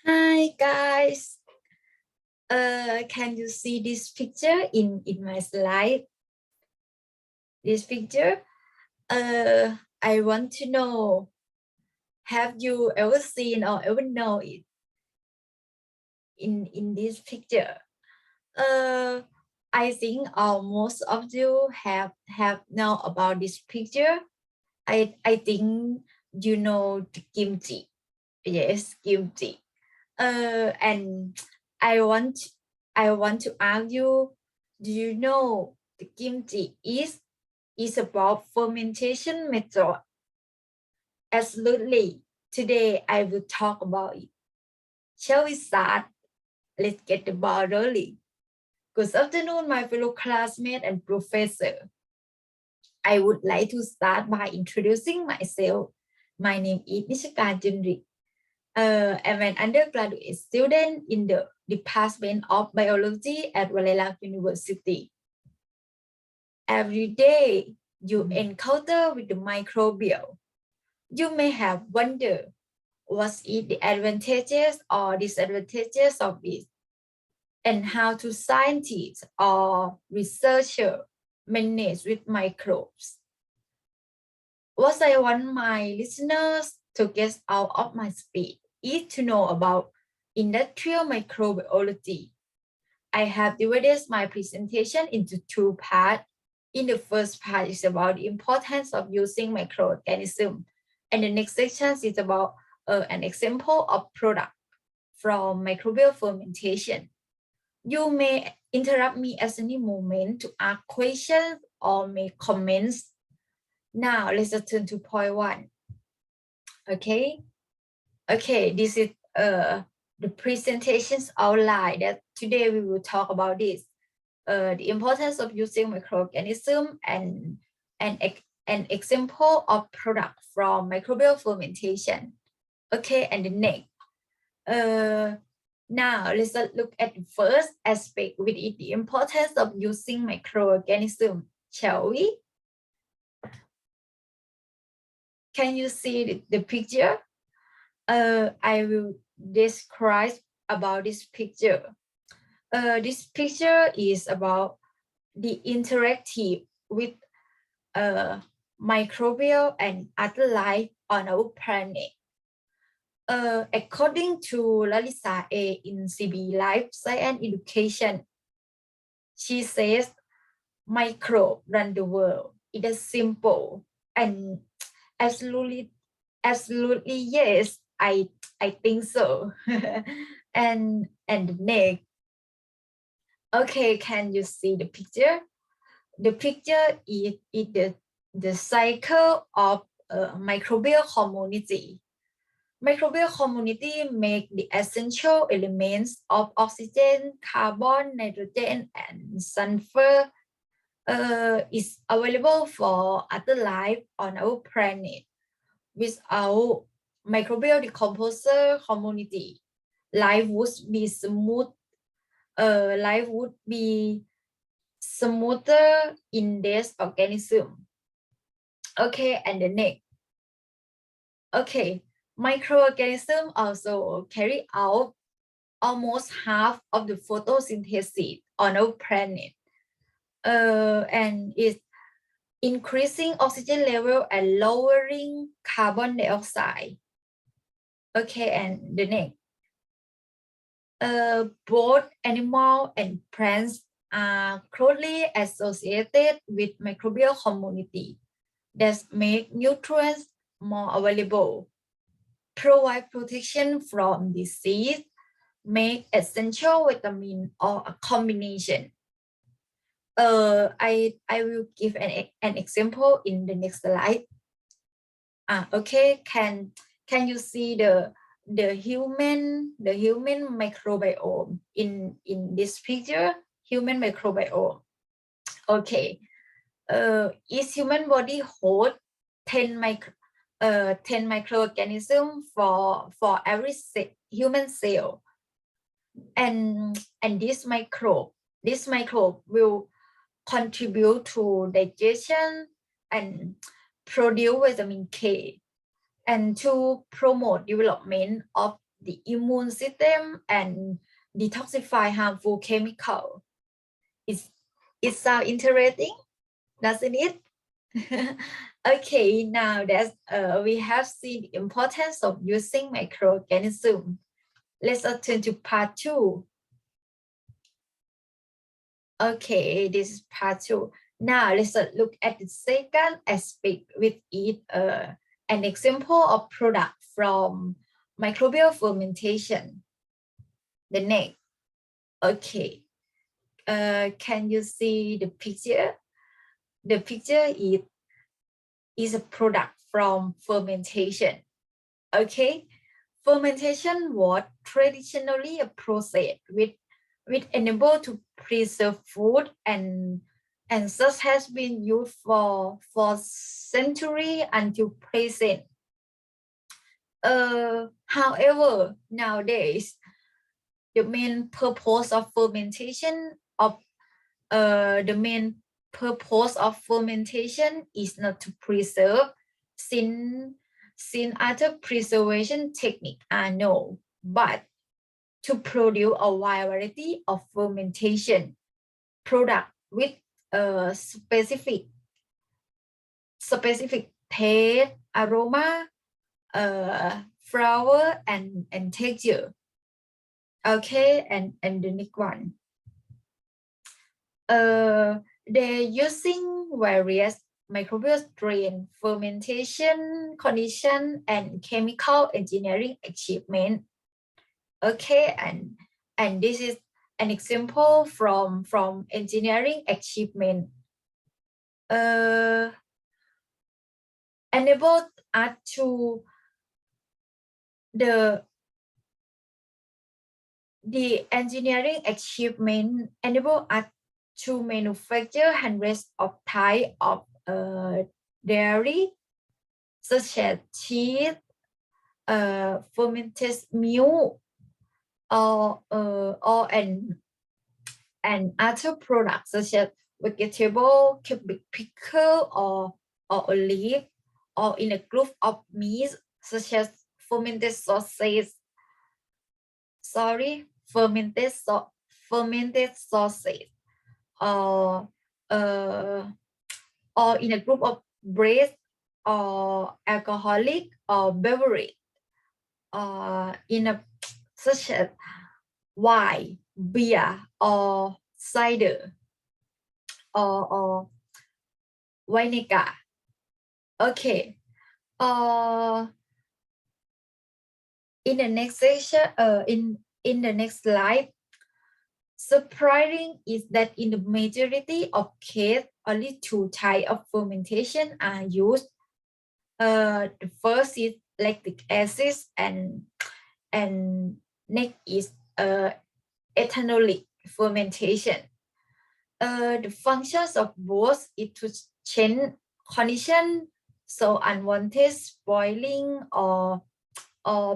Hi guys. Can you see this picture in my slide? This picture. I want to know, have you ever seen or ever know it in this picture? I think most of you have know about this picture. I think you know the kimchi. Yes, kimchi. And I want I want to ask you, do you know the kimchi is about fermentation method? Absolutely. Today I will talk about it. Shall we start? Let's get the ball rolling. Good afternoon, my fellow classmates and professor. I would like to start by introducing myself. My name is Nitchakan. I'm an undergraduate student in the Department of Biology at Valera University. Every day you encounter with the microbial. You may have wondered, what is the advantages or disadvantages of it, and how to scientists or researchers manage with microbes. What I want my listeners to get out of my speech is to know about industrial microbiology. I have divided my presentation into two parts. In the first part is about the importance of using microorganisms, and the next section is about an example of product from microbial fermentation. You may interrupt me at any moment to ask questions or make comments. Now let's turn to point one. Okay, this is the presentation's outline that today we will talk about this. The importance of using microorganism and an example of product from microbial fermentation. Okay, and the next. Now let's look at the first aspect, which is the importance of using microorganism. Shall we? Can you see the picture? I will describe about this picture. This picture is about the interactive with microbial and other life on our planet. According to Lalisa A in CB Life Science Education, she says microbe run the world. It is simple and absolutely yes. I think so. and next. Okay, can you see the picture? The picture is the cycle of microbial community. Microbial community make the essential elements of oxygen, carbon, nitrogen, and sulfur is available for other life on our planet. Without microbial decomposer community, life would be smooth. Life would be smoother in this organism. Okay, and the next. Okay, microorganisms also carry out almost half of the photosynthesis on our planet. And it's increasing oxygen level and lowering carbon dioxide. Okay, and the next. Both animal and plants are closely associated with microbial community that make nutrients more available, provide protection from disease, make essential vitamin or a combination. I will give an example in the next slide. Okay, can you see the human microbiome in this picture? Human microbiome. Okay, each human body hold 10 microorganisms for every human cell, and this microbe will contribute to digestion and produce vitamin K, and to promote development of the immune system and detoxify harmful chemical. It sounds interesting, doesn't it? Okay, now that we have seen the importance of using microorganisms, let's turn to part 2. Okay, this is part 2. Now let's look at the second aspect with it, an example of product from microbial fermentation. The next. Okay, can you see the picture? The picture is a product from fermentation. Okay, fermentation was traditionally a process which enable to preserve food and such has been used for centuries until present. However, nowadays the main purpose of fermentation is not to preserve, since other preservation techniques are known, but to produce a wide variety of fermentation product with a specific taste, aroma, flavor, and texture. Okay, and the next one. They're using various microbial strain, fermentation condition, and chemical engineering achievement. Okay, and this is an example from engineering achievement. Enabled us to the engineering achievement enable us to manufacture hundreds of types of dairy, such as cheese, fermented milk, or and other products such as vegetable, cubic pickle, or olive, or in a group of meats such as fermented sausage. Fermented sausage, or in a group of bread, or alcoholic or beverage, in a such as wine, beer, or cider, or vinegar. Okay. In the next section, in the next slide, surprising is that in the majority of cases, only 2 types of fermentation are used. The first is lactic acid, and next is ethanolic fermentation. The functions of both is to change condition so unwanted spoiling or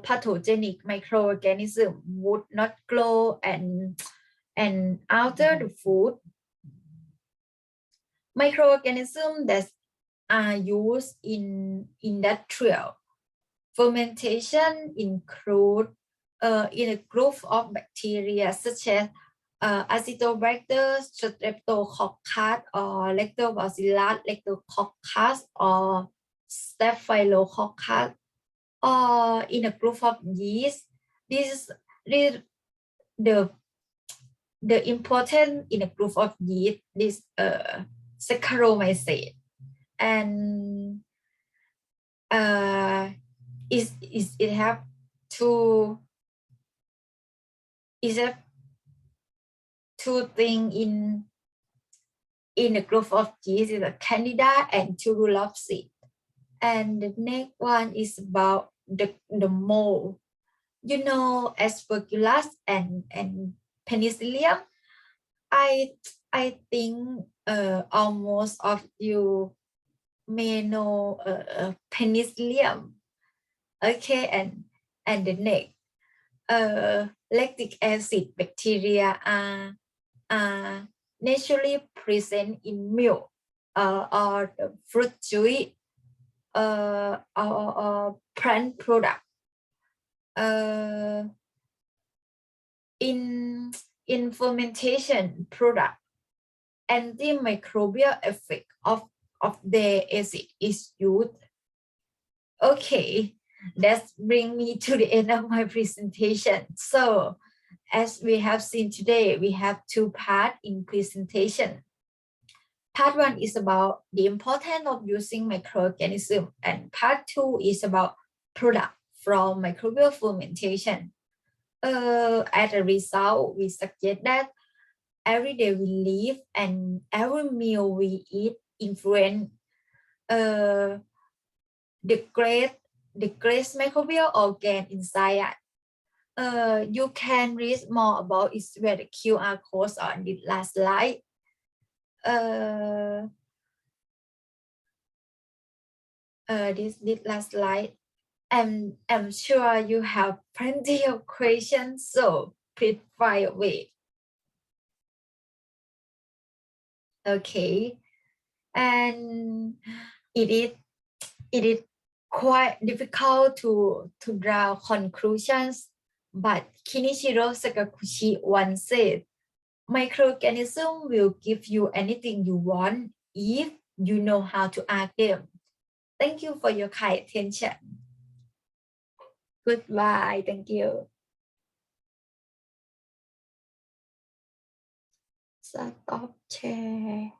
pathogenic microorganism would not grow and alter the food. Microorganisms that are used in industrial fermentation include in a group of bacteria such as Acetobacter, Streptococcus, or Lactobacillus, Lactococcus, or Staphylococcus, or in a group of yeast. This is the important in a group of yeast, this Saccharomyces, and it have two things in a group of yeast, is a Candida and Turulopsis. And the next one is about the mold. You know, Aspergillus and Penicillium. I think almost of you may know Penicillium. Okay, and the next, lactic acid bacteria are naturally present in milk, or the fruit juice, or plant product. In fermentation product, antimicrobial effect of the acid is used. Okay, that brings me to the end of my presentation. So as we have seen today, we have two parts in presentation. Part one is about the importance of using microorganisms, and part two is about product from microbial fermentation. As a result, we suggest that every day we live and every meal we eat influence the great microbial organ inside us. You can read more about it via the QR codes on the last slide. This last slide. I'm sure you have plenty of questions, so please fire away. Okay, and it is quite difficult to draw conclusions, but Kinichiro Sakaguchi once said, microorganisms will give you anything you want if you know how to ask them. Thank you for your kind attention. Goodbye. Thank you. Stop share.